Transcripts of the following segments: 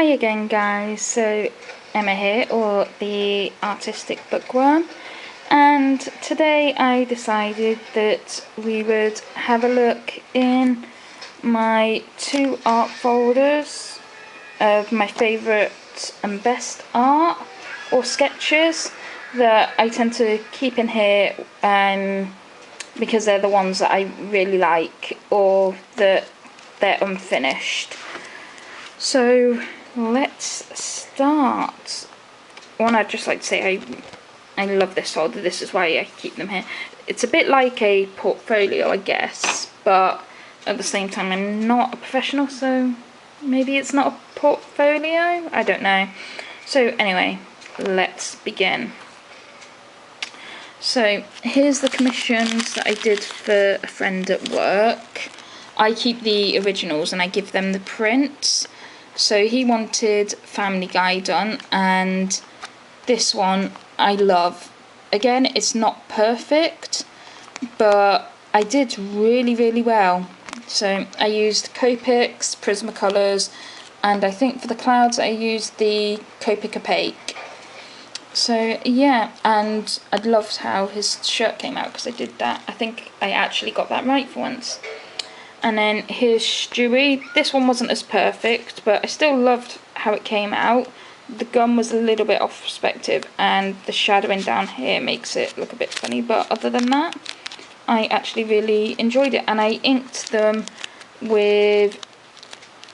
Hi again guys, so Emma here, or the Artistic Bookworm, and today I decided that we would have a look in my two art folders of my favourite and best art or sketches that I tend to keep in here because they're the ones that I really like or that they're unfinished. So let's start. One, I'd just like to say I love this folder. This is why I keep them here. It's a bit like a portfolio, I guess, but at the same time I'm not a professional, so maybe it's not a portfolio? I don't know. So anyway, let's begin. So here's the commissions that I did for a friend at work. I keep the originals and I give them the prints. So he wanted Family Guy done, and this one I love. Again, it's not perfect, but I did really well. So I used Copics, Prismacolors, and I think for the clouds I used the Copic Opaque. So yeah, and I loved how his shirt came out because I did that. I think I actually got that right for once. And then here's Stewie. This one wasn't as perfect, but I still loved how it came out. The gum was a little bit off perspective, and the shadowing down here makes it look a bit funny, but other than that, I actually really enjoyed it. And I inked them with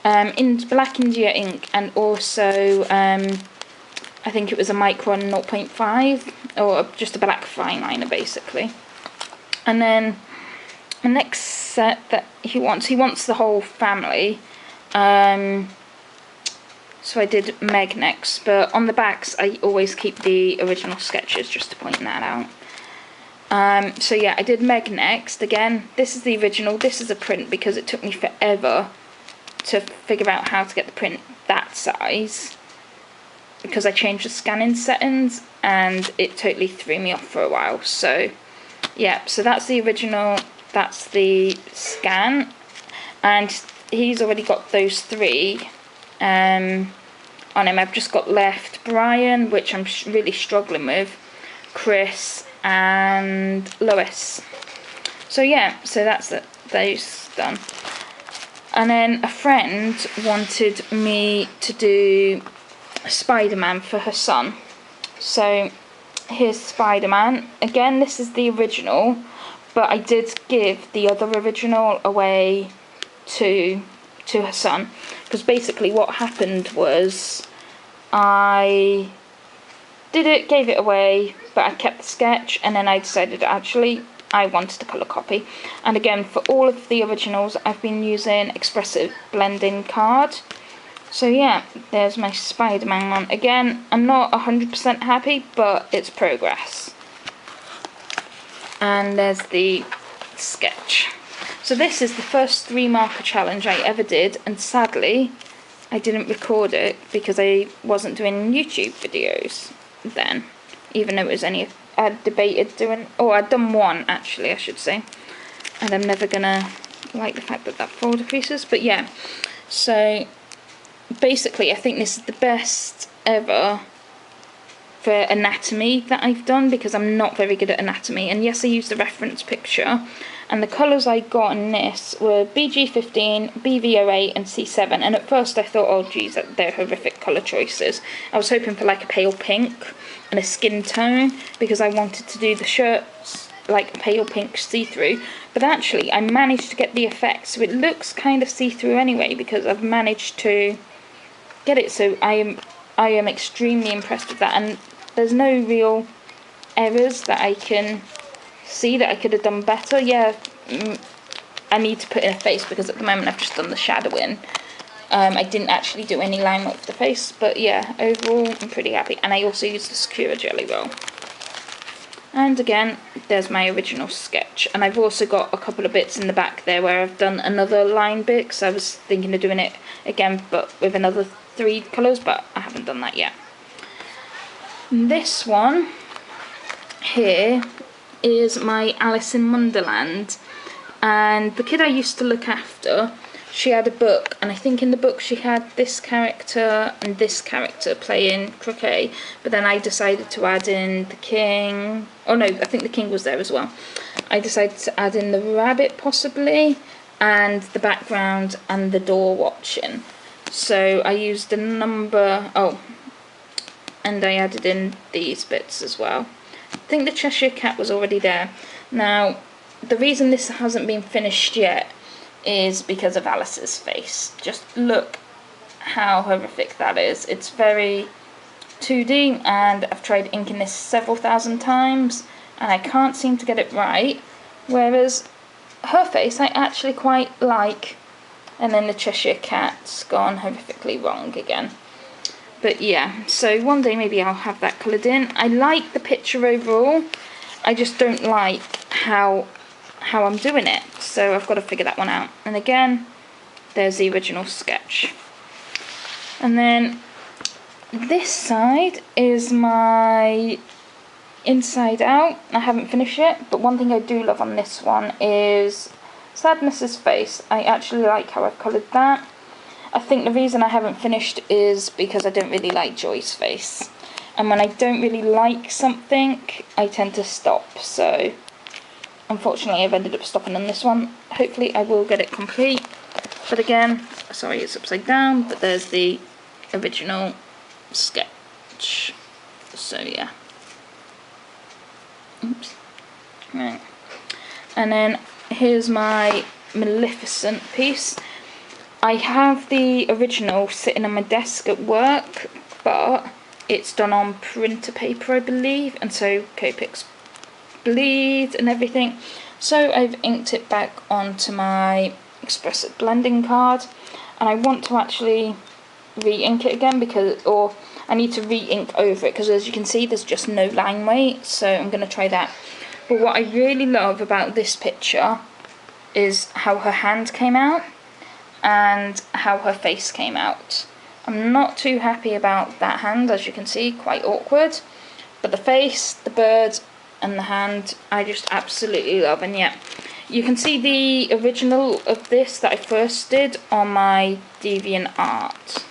in Black India ink, and also I think it was a Micron 0.5, or just a black fine liner basically. And then the next set that he wants the whole family. So I did Meg next, but on the backs I always keep the original sketches, just to point that out. So yeah, I did Meg next. Again, this is the original, this is a print because it took me forever to figure out how to get the print that size, because I changed the scanning settings and it totally threw me off for a while. So yeah, so that's the original, that's the scan, and he's already got those three on him. I've just got left Brian, which I'm really struggling with, Chris and Lois. So yeah, so that's those done. And then a friend wanted me to do Spider-Man for her son. So here's Spider-Man. Again, this is the original, but I did give the other original away to her son, because basically what happened was I gave it away, but I kept the sketch, and then I decided actually I wanted a colour copy. And again, for all of the originals I've been using Expressive Blending card. So yeah, there's my Spider-Man one. Again, I'm not 100% happy, but it's progress. And there's the sketch. So this is the first 3 marker challenge I ever did, and sadly I didn't record it because I wasn't doing YouTube videos then, even though it was only, I'd debated doing, or I'd done one actually I should say, and I'm never gonna like the fact that folder creases. But yeah, so basically I think this is the best ever for anatomy that I've done, because I'm not very good at anatomy. And yes, I used the reference picture, and the colours I got in this were BG15, BV08 and C7, and at first I thought, oh geez, they're horrific colour choices. I was hoping for like a pale pink and a skin tone, because I wanted to do the shirts like a pale pink see-through, but actually I managed to get the effect so it looks kind of see-through anyway, because I've managed to get it. So I am extremely impressed with that, and there's no real errors that I can see that I could have done better. Yeah, I need to put in a face, because at the moment I've just done the shadowing. I didn't actually do any line work for the face, but yeah, overall I'm pretty happy. And I also used the Sakura Jelly Roll. And again, there's my original sketch, and I've also got a couple of bits in the back there where I've done another line bit, because I was thinking of doing it again but with another 3 colours, but I haven't done that yet. This one here is my Alice in Wonderland, and the kid I used to look after, she had a book, and I think in the book she had this character and this character playing croquet, but then I decided to add in the king. Oh no, I think the king was there as well. I decided to add in the rabbit possibly, and the background and the door watching. So I used a number, and I added in these bits as well. I think the Cheshire Cat was already there. Now, the reason this hasn't been finished yet is because of Alice's face. Just look how horrific that is. It's very 2D, and I've tried inking this several thousand times, and I can't seem to get it right. Whereas her face I actually quite like, and then the Cheshire Cat's gone horrifically wrong again. But yeah, so one day maybe I'll have that coloured in. I like the picture overall, I just don't like how I'm doing it, so I've got to figure that one out. And again, there's the original sketch. And then this side is my inside out. I haven't finished it, but one thing I do love on this one is Sadness's face. I actually like how I've coloured that. I think the reason I haven't finished is because I don't really like Joy's face. And when I don't really like something, I tend to stop. So, unfortunately, I've ended up stopping on this one. Hopefully, I will get it complete. But again, sorry, it's upside down, but there's the original sketch. So, yeah. Oops. Right. And then, here's my Maleficent piece. I have the original sitting on my desk at work, but it's done on printer paper, I believe, and so Copics bleed and everything. So I've inked it back onto my Express-It blending card, and I want to actually re-ink it again or I need to re-ink over it, because as you can see there's just no line weight, so I'm going to try that. But what I really love about this picture is how her hand came out and how her face came out. I'm not too happy about that hand, as you can see, quite awkward. But the face, the bird, and the hand, I just absolutely love. And yeah, you can see the original of this that I first did on my DeviantArt.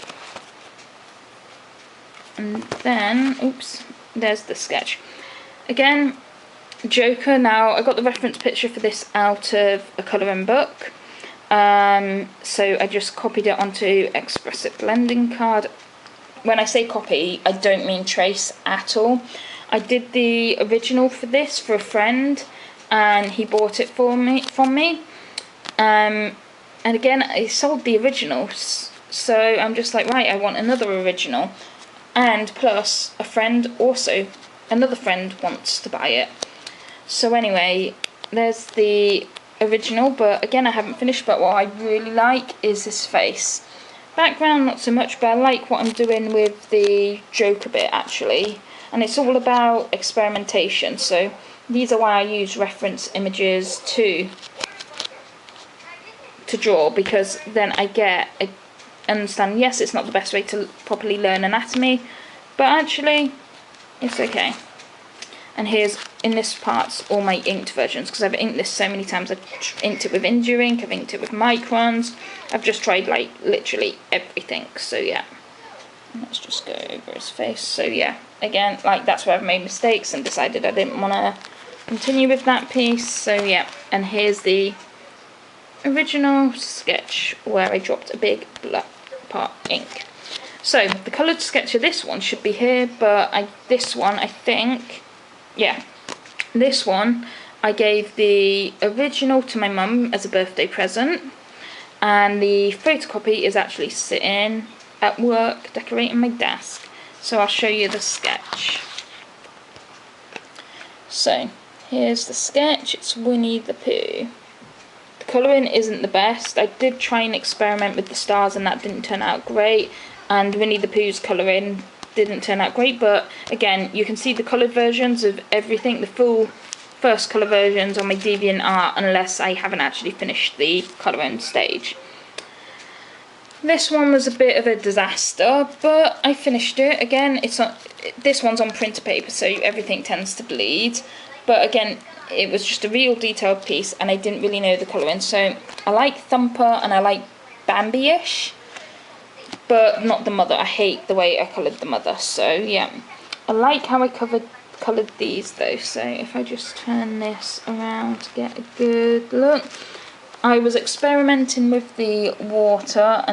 And then, oops, there's the sketch. Again, Joker. Now, I got the reference picture for this out of a colouring book. So I just copied it onto Express-It blending card. When I say copy, I don't mean trace at all. I did the original for this for a friend, and he bought it from me. And again, I sold the originals, so I'm just like, right, I want another original. And plus, another friend wants to buy it. So anyway, there's the original, but again I haven't finished. But what I really like is this face. Background not so much, but I like what I'm doing with the Joker bit actually, and it's all about experimentation. So these are why I use reference images to draw, because then I understand, yes, it's not the best way to properly learn anatomy, but actually it's okay. And here's, in this part, all my inked versions, because I've inked this so many times. I've inked it with Indu-Ink, I've inked it with Microns, I've just tried, like, literally everything. So, yeah. Let's just go over his face. So, yeah, again, like, that's where I've made mistakes and decided I didn't want to continue with that piece. So, yeah, and here's the original sketch where I dropped a big black part ink. So, the coloured sketch of this one should be here, but this one, I think... Yeah, this one I gave the original to my mum as a birthday present, and the photocopy is actually sitting at work decorating my desk. So I'll show you the sketch. So here's the sketch. It's Winnie the Pooh. The colouring isn't the best. I did try and experiment with the stars and that didn't turn out great, and Winnie the Pooh's colouring didn't turn out great, but again, you can see the coloured versions of everything, the full first colour versions on my DeviantArt, unless I haven't actually finished the colouring stage. This one was a bit of a disaster, but I finished it. Again, this one's on printer paper, so everything tends to bleed, but again, it was just a real detailed piece, and I didn't really know the colouring. So I like Thumper, and I like Bambi-ish, but not the mother. I hate the way I coloured the mother. So yeah, I like how I coloured these though. So if I just turn this around to get a good look, I was experimenting with the water,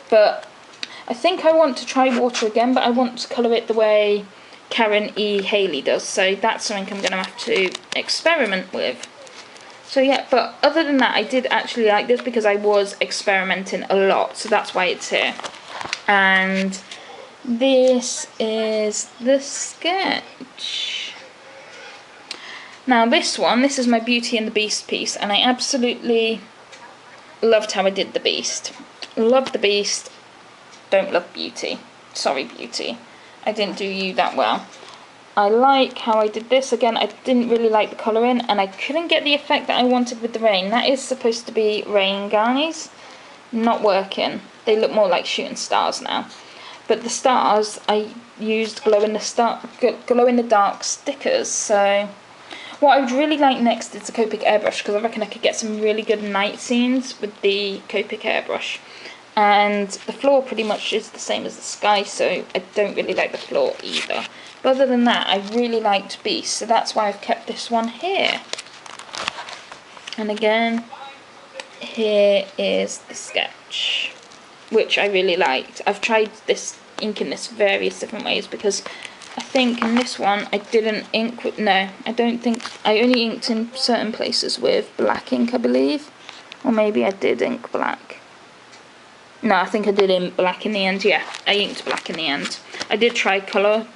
but I think I want to try water again, but I want to colour it the way Karen E. Haley does, so that's something I'm going to have to experiment with. So yeah, but other than that, I did actually like this because I was experimenting a lot, so that's why it's here. And this is the sketch. Now this is my Beauty and the Beast piece, and I absolutely loved how I did the Beast. Love the Beast, don't love Beauty. Sorry Beauty, I didn't do you that well. I like how I did this. Again, I didn't really like the colouring, and I couldn't get the effect that I wanted with the rain. That is supposed to be rain, guys. Not working. They look more like shooting stars now. But the stars, I used glow in the dark stickers. So what I would really like next is the Copic airbrush, because I reckon I could get some really good night scenes with the Copic airbrush. And the floor pretty much is the same as the sky, so I don't really like the floor either. But other than that, I really liked Beast, so that's why I've kept this one here. And again, here is the sketch, which I really liked. I've tried this inking this various different ways, because I think in this one I didn't ink with, no, I don't think, I only inked in certain places with black ink, I believe. Or maybe I did ink black. No, I think I did ink black in the end, yeah, I inked black in the end. I did try colour,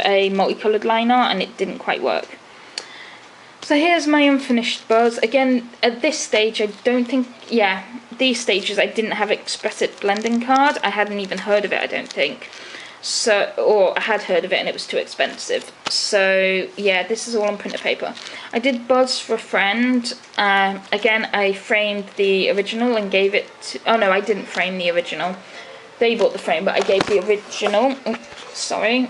a multicoloured liner, and it didn't quite work. So here's my unfinished Buzz. Again, at this stage, I don't think, yeah, these stages I didn't have Express-It blending card. I hadn't even heard of it, I don't think. So, or I had heard of it and it was too expensive. So yeah, this is all on printer paper. I did Buzz for a friend. Again, I framed the original and gave it to, oh no, I didn't frame the original. They bought the frame, but I gave the original, sorry.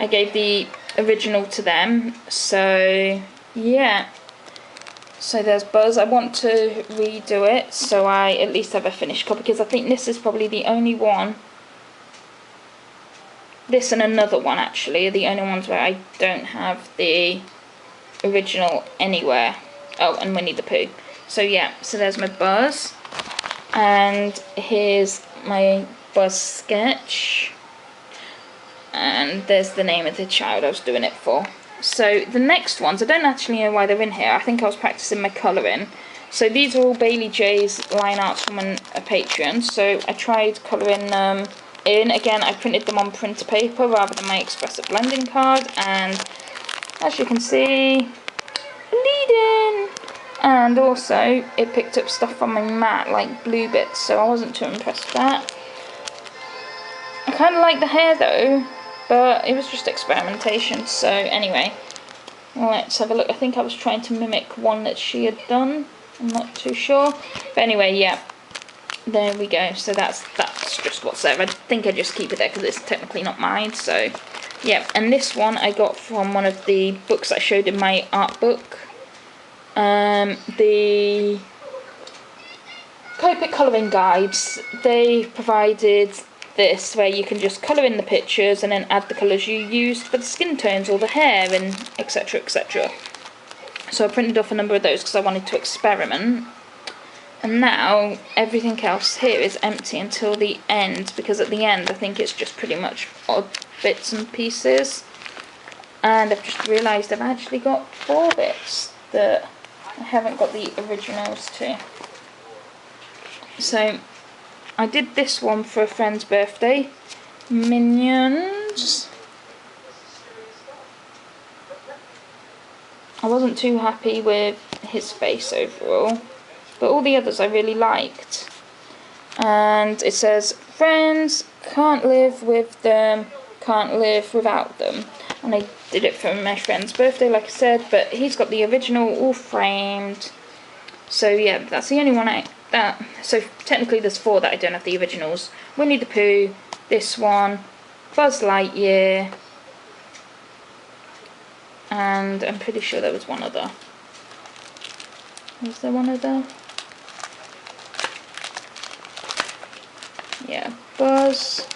I gave the original to them, so yeah. So there's Buzz. I want to redo it, so I at least have a finished copy, because I think this is probably the only one. This and another one actually are the only ones where I don't have the original anywhere. Oh, and Winnie the Pooh. So yeah, so there's my Buzz. And here's my Buzz sketch. And there's the name of the child I was doing it for. So the next ones, I don't actually know why they're in here. I think I was practicing my colouring. So these are all Bailey J's line arts from a Patreon. So I tried colouring them in. Again, I printed them on printer paper rather than my Express-It blending card. And as you can see, bleeding. And also, it picked up stuff from my mat, like blue bits. So I wasn't too impressed with that. I kind of like the hair though, but it was just experimentation. So anyway, let's have a look. I think I was trying to mimic one that she had done. I'm not too sure. But anyway, yeah, there we go. So that's just what's there. I think I just keep it there because it's technically not mine. So yeah, and this one I got from one of the books I showed in my art book. The Copic colouring guides. They provided this where you can just colour in the pictures and then add the colours you used for the skin tones or the hair and etc, etc. So I printed off a number of those because I wanted to experiment. And now everything else here is empty until the end, because at the end I think it's just pretty much odd bits and pieces. And I've just realised I've actually got 4 bits that I haven't got the originals to. So I did this one for a friend's birthday. Minions. I wasn't too happy with his face overall, but all the others I really liked. And it says, friends, can't live with them, can't live without them. And I did it for my friend's birthday, like I said, but he's got the original all framed. So yeah, that's the only one so technically there's 4 that I don't have the originals. Winnie the Pooh, this one, Buzz Lightyear, and I'm pretty sure there was one other. Was there one other? yeah, Buzz,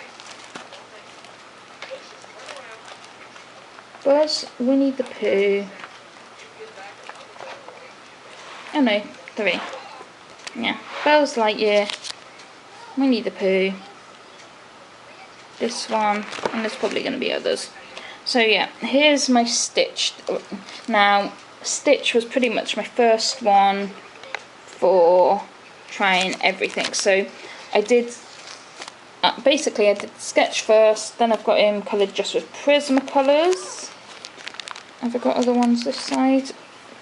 Winnie the Pooh. Oh no, 3. Yeah, Buzz Lightyear, Winnie the Pooh, this one, and there's probably going to be others. So yeah, here's my Stitch. Now, Stitch was pretty much my first one for trying everything. So I did, basically I did Sketch first, then I've got him coloured just with Prismacolors. Have I got other ones this side?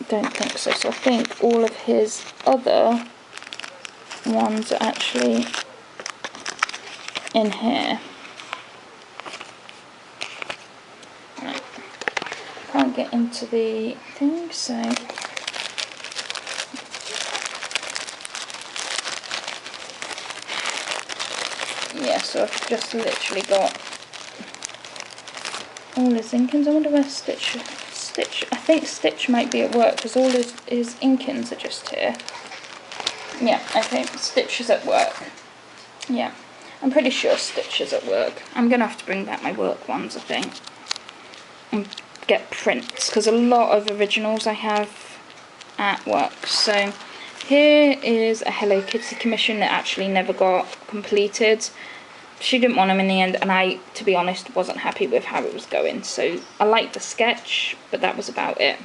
Don't think so. So I think all of his other ones are actually in here. Right. Can't get into the thing, so yeah, so I've just literally got all his Inkins. I wonder where Stitch, I think Stitch might be at work because all his Inkins are just here. Yeah, I think Stitch is at work. Yeah, I'm pretty sure Stitch is at work. I'm going to have to bring back my work ones, I think. And get prints, because a lot of originals I have at work. So here is a Hello Kitty commission that actually never got completed. She didn't want them in the end, and I, to be honest, wasn't happy with how it was going. So I liked the sketch, but that was about it.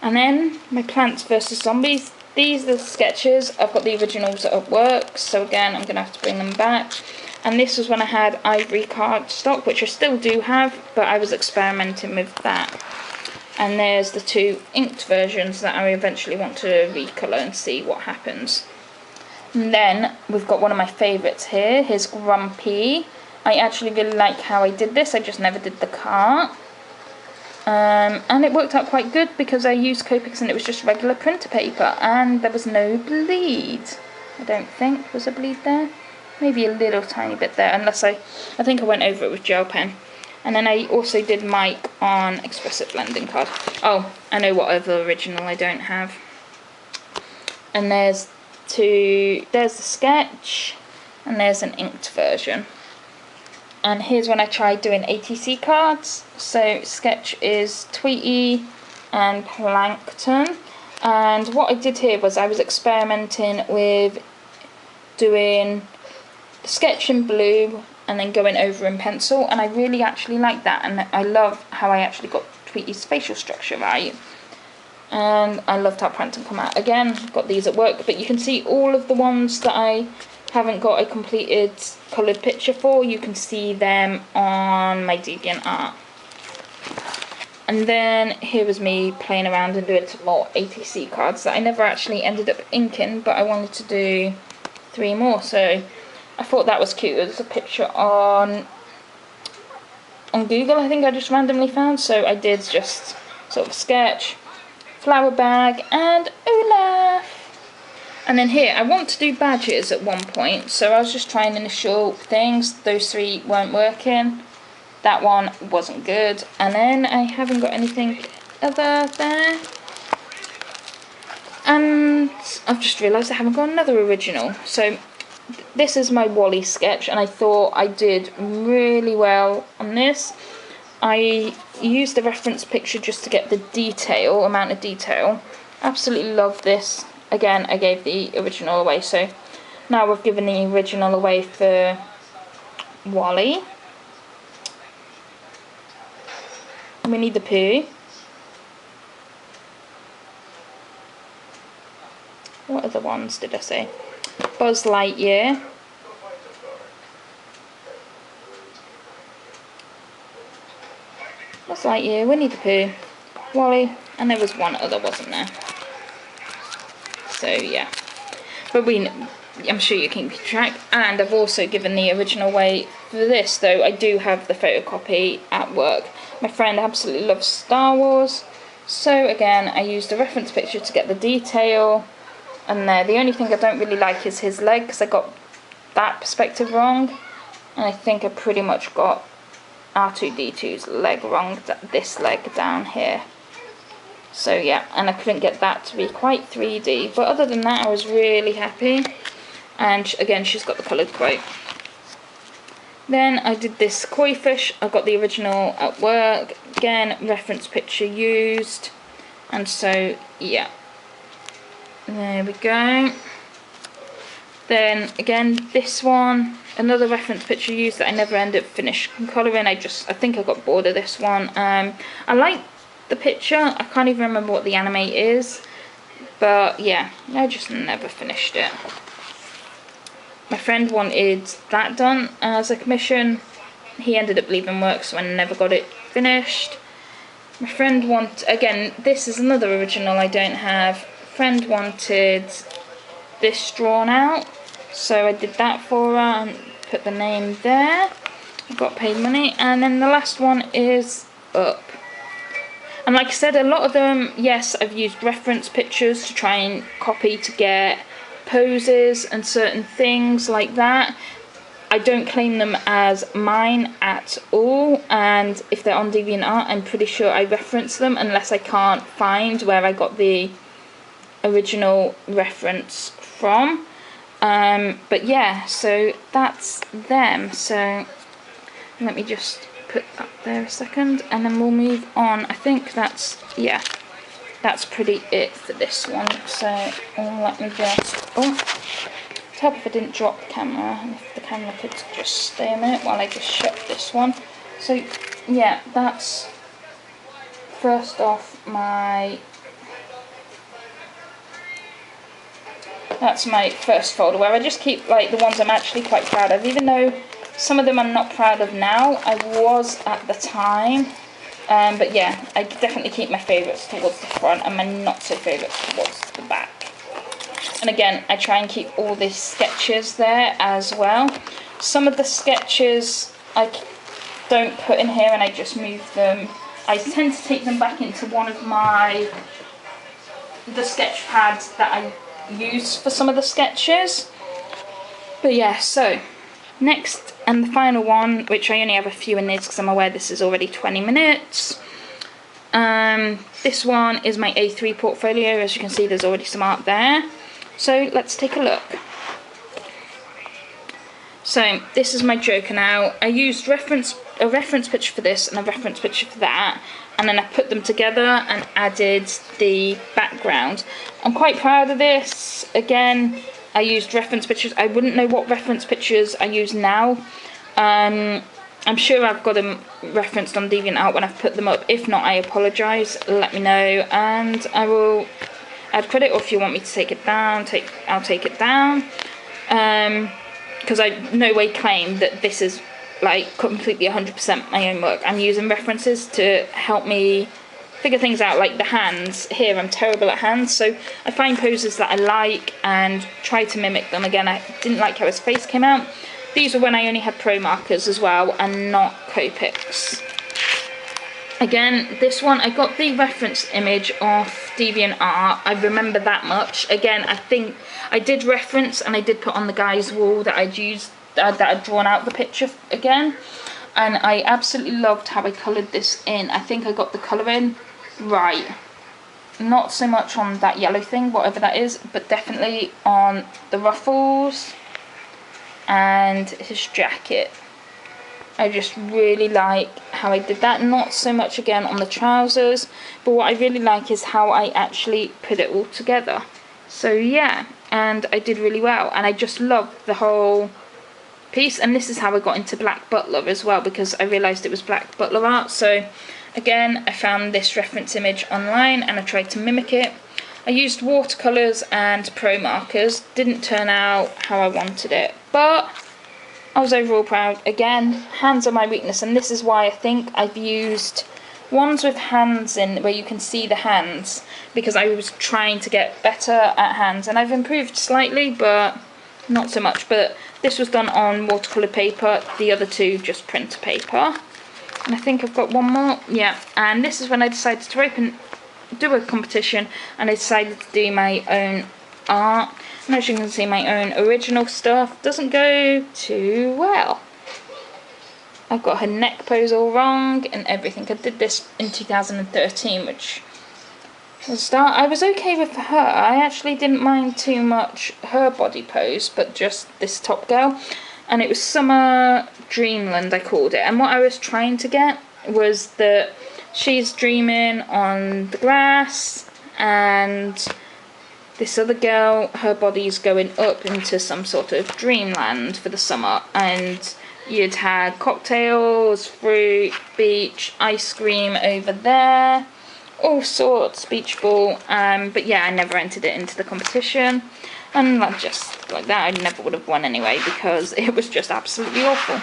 And then my Plants vs Zombies. These are the sketches. I've got the originals at work, so again, I'm going to have to bring them back. And this was when I had ivory card stock, which I still do have, but I was experimenting with that. And there's the 2 inked versions that I eventually want to recolour and see what happens. And then we've got one of my favourites here. Here's Grumpy. I actually really like how I did this. I just never did the cart. And it worked out quite good because I used Copics and it was just regular printer paper. And there was no bleed. I don't think. Was a bleed there? Maybe a little tiny bit there. Unless I think I went over it with gel pen. And then I also did Mike on Expressive Blending card. Oh, I know what other original I don't have. And there's the sketch, and there's an inked version. And here's when I tried doing ATC cards. So sketch is Tweety and Plankton. And what I did here was I was experimenting with doing the sketch in blue and then going over in pencil, and I really actually like that, and I love how I actually got Tweety's facial structure right. And I loved how Plankton come out. Again, got these at work, but you can see all of the ones that I haven't got a completed coloured picture for, you can see them on my DeviantArt. And then here was me playing around and doing some more ATC cards that I never actually ended up inking, but I wanted to do 3 more, so I thought that was cute. There's a picture on Google, I think I just randomly found, so I did just sort of sketch, flower bag, and Olaf. And then here, I want to do badges at one point, so I was just trying initial things. Those 3 weren't working. That one wasn't good. And then I haven't got anything other there. And I've just realised I haven't got another original. So this is my Wally sketch, and I thought I did really well on this. I used the reference picture just to get the amount of detail. Absolutely love this. Again, I gave the original away, so now we've given the original away for Wally. Winnie the Pooh. What other ones did I say? Buzz Lightyear. Buzz Lightyear, Winnie the Pooh, Wally, and there was one other, wasn't there? So yeah, but I'm sure you can keep track. And I've also given the original away for this, though I do have the photocopy at work. My friend absolutely loves Star Wars, so again I used a reference picture to get the detail. And there, the only thing I don't really like is his leg, because I got that perspective wrong, and I think I pretty much got R2-D2's leg wrong, this leg down here. So yeah, and I couldn't get that to be quite 3D, but other than that I was really happy. And again, she's got the coloured quote. Then I did this koi fish. I got the original at work. Again, reference picture used. And so, yeah. There we go. Then, again, this one. Another reference picture used that I never ended up finished colouring. I think I got bored of this one. I like the picture. I can't even remember what the anime is. But, yeah, I just never finished it. My friend wanted that done as a commission. He ended up leaving work, so I never got it finished. My friend again, this is another original I don't have. Friend wanted this drawn out, so I did that for her and put the name there. I got paid money. And then the last one is Up. And like I said, a lot of them, yes, I've used reference pictures to try and copy to get poses and certain things like that. I don't claim them as mine at all, and if they're on DeviantArt, I'm pretty sure I reference them unless I can't find where I got the original reference from. But yeah, so that's them. So let me just put that there a second, and then we'll move on. I think that's pretty it for this one. So let me just, help if I didn't drop the camera, and if the camera could just stay a minute while I just shut this one. So yeah, that's first off that's my first folder, where I just keep like the ones I'm actually quite proud of, even though some of them I'm not proud of now. I was at the time. But yeah, I definitely keep my favourites towards the front and my not so favourites towards the back. And again, I try and keep all the sketches there as well. Some of the sketches I don't put in here and I just move them. I tend to take them back into one of the sketch pads that I use for some of the sketches. But yeah, so next and the final one, which I only have a few in this because I'm aware this is already 20 minutes. This one is my A3 portfolio. As you can see, there's already some art there. So let's take a look. So this is my Joker now. I used a reference picture for this and a reference picture for that, and then I put them together and added the background. I'm quite proud of this. Again, I used reference pictures. I wouldn't know what reference pictures I use now. I'm sure I've got them referenced on DeviantArt when I've put them up. If not, I apologise. Let me know and I will add credit, or if you want me to take it down, I'll take it down. Because I no way claim that this is like completely 100% my own work. I'm using references to help me figure things out, like the hands. Here, I'm terrible at hands, so I find poses that I like and try to mimic them. Again, I didn't like how his face came out. These were when I only had pro markers as well and not Copics. Again, this one, I got the reference image off DeviantArt. I remember that much. Again, I think I did reference and I did put on the guy's wall that I'd used, that I'd drawn out the picture again. And I absolutely loved how I coloured this in. I think I got the colouring right. Not so much on that yellow thing, whatever that is, but definitely on the ruffles and his jacket. I just really like how I did that. Not so much again on the trousers, but what I really like is how I actually put it all together. So yeah, and I did really well, and I just loved the whole piece. And this is how I got into Black Butler as well, because I realised it was Black Butler art. So again, I found this reference image online and I tried to mimic it. I used watercolours and pro markers. Didn't turn out how I wanted it, but I was overall proud. Again, hands are my weakness, and this is why I think I've used ones with hands in where you can see the hands, because I was trying to get better at hands, and I've improved slightly, but not so much. But this was done on watercolour paper, the other two just printer paper. And I think I've got one more. Yeah, and this is when I decided to do a competition, and I decided to do my own art. And as you can see, my own original stuff doesn't go too well. I've got her neck pose all wrong and everything. I did this in 2013, which was I was okay with her. I actually didn't mind too much her body pose, but just this top girl. and it was Summer Dreamland, I called it. And what I was trying to get was that she's dreaming on the grass, and this other girl, her body's going up into some sort of dreamland for the summer, and you'd had cocktails, fruit, beach, ice cream over there, all sorts, beach ball, but yeah, I never entered it into the competition, and just like that, I never would have won anyway, because it was just absolutely awful.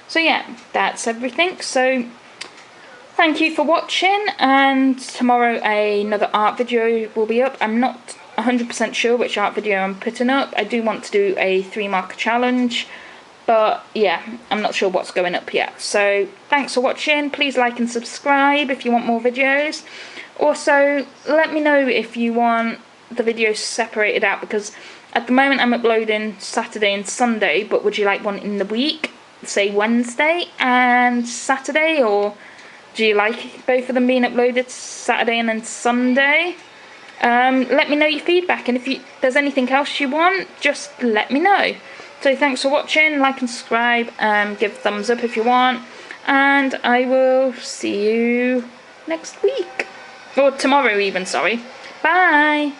So yeah, that's everything. So thank you for watching, and tomorrow another art video will be up. I'm not 100% sure which art video I'm putting up. I do want to do a 3-marker challenge, but yeah, I'm not sure what's going up yet. So thanks for watching. Please like and subscribe if you want more videos. Also, let me know if you want the videos separated out, because at the moment I'm uploading Saturday and Sunday, but would you like one in the week, say Wednesday and Saturday, or do you like both of them being uploaded Saturday and then Sunday? Let me know your feedback, and if there's anything else you want, just let me know. So thanks for watching, like and subscribe, give a thumbs up if you want, and I will see you next week. Or tomorrow even, sorry. Bye!